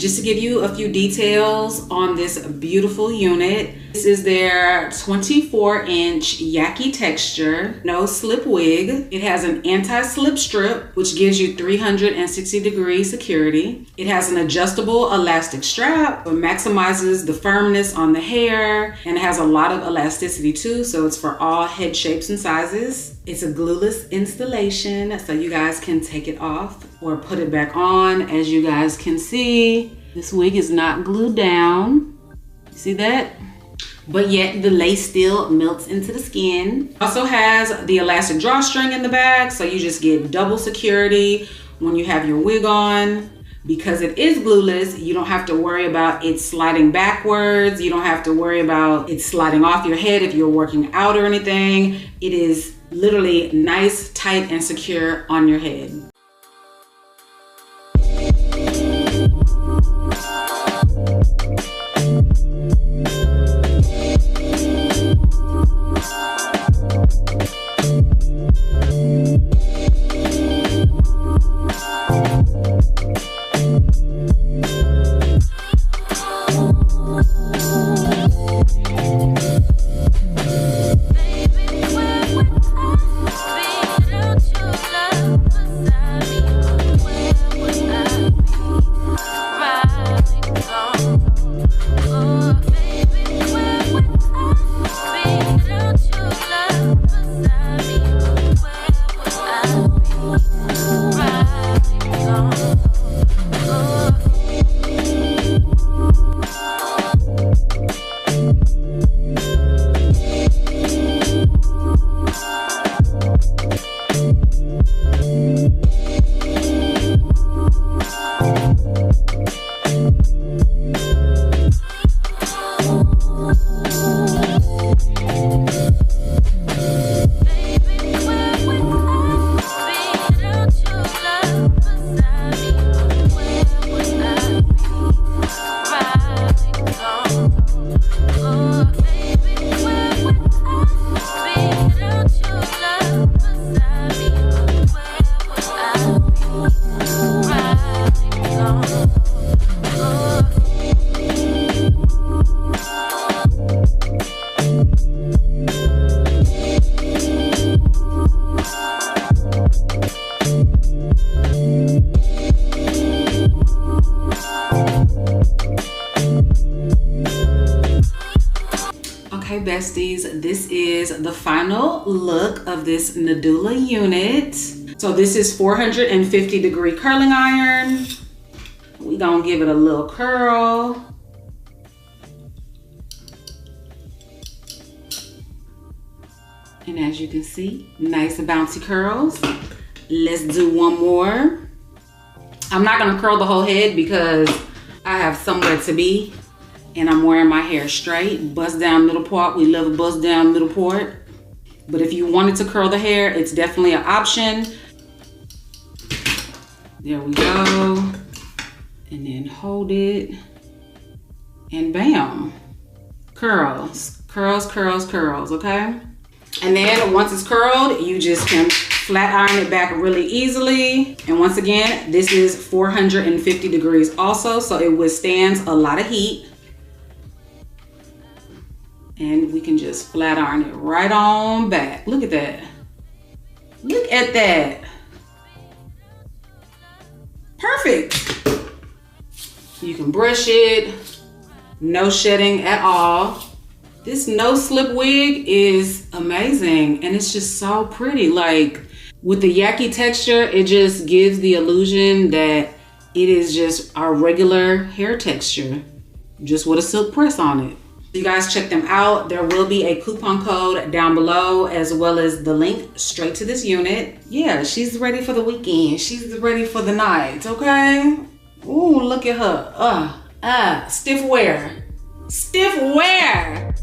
Just to give you a few details on this beautiful unit, this is their 24-inch Yaki texture, no slip wig. It has an anti-slip strip, which gives you 360-degree security. It has an adjustable elastic strap, which maximizes the firmness on the hair, and it has a lot of elasticity too, so it's for all head shapes and sizes. It's a glueless installation, so you guys can take it off or put it back on. As you guys can see, this wig is not glued down. You see that? But yet the lace still melts into the skin. Also has the elastic drawstring in the back, so you just get double security when you have your wig on. Because it is glueless, you don't have to worry about it sliding backwards. You don't have to worry about it sliding off your head if you're working out or anything. It is literally nice, tight, and secure on your head. Okay, besties, this is the final look of this Nadula unit. So this is 450-degree curling iron. We gonna give it a little curl. And as you can see, nice bouncy curls. Let's do one more. I'm not gonna curl the whole head because I have somewhere to be and I'm wearing my hair straight. Bust down middle part, we love a bust down middle part. But if you wanted to curl the hair, it's definitely an option. There we go. And then hold it and bam. Curls, curls, curls, curls, okay? And then once it's curled, you just can flat iron it back really easily. And once again, this is 450 degrees also, so it withstands a lot of heat. And we can just flat iron it right on back. Look at that. Look at that. Perfect. You can brush it, no shedding at all. This no slip wig is amazing and it's just so pretty. Like with the Yaki texture, it just gives the illusion that it is just our regular hair texture, just with a silk press on it. You guys check them out. There will be a coupon code down below as well as the link straight to this unit. Yeah, she's ready for the weekend. She's ready for the night, okay? Ooh, look at her. Stiff wear. Stiff wear.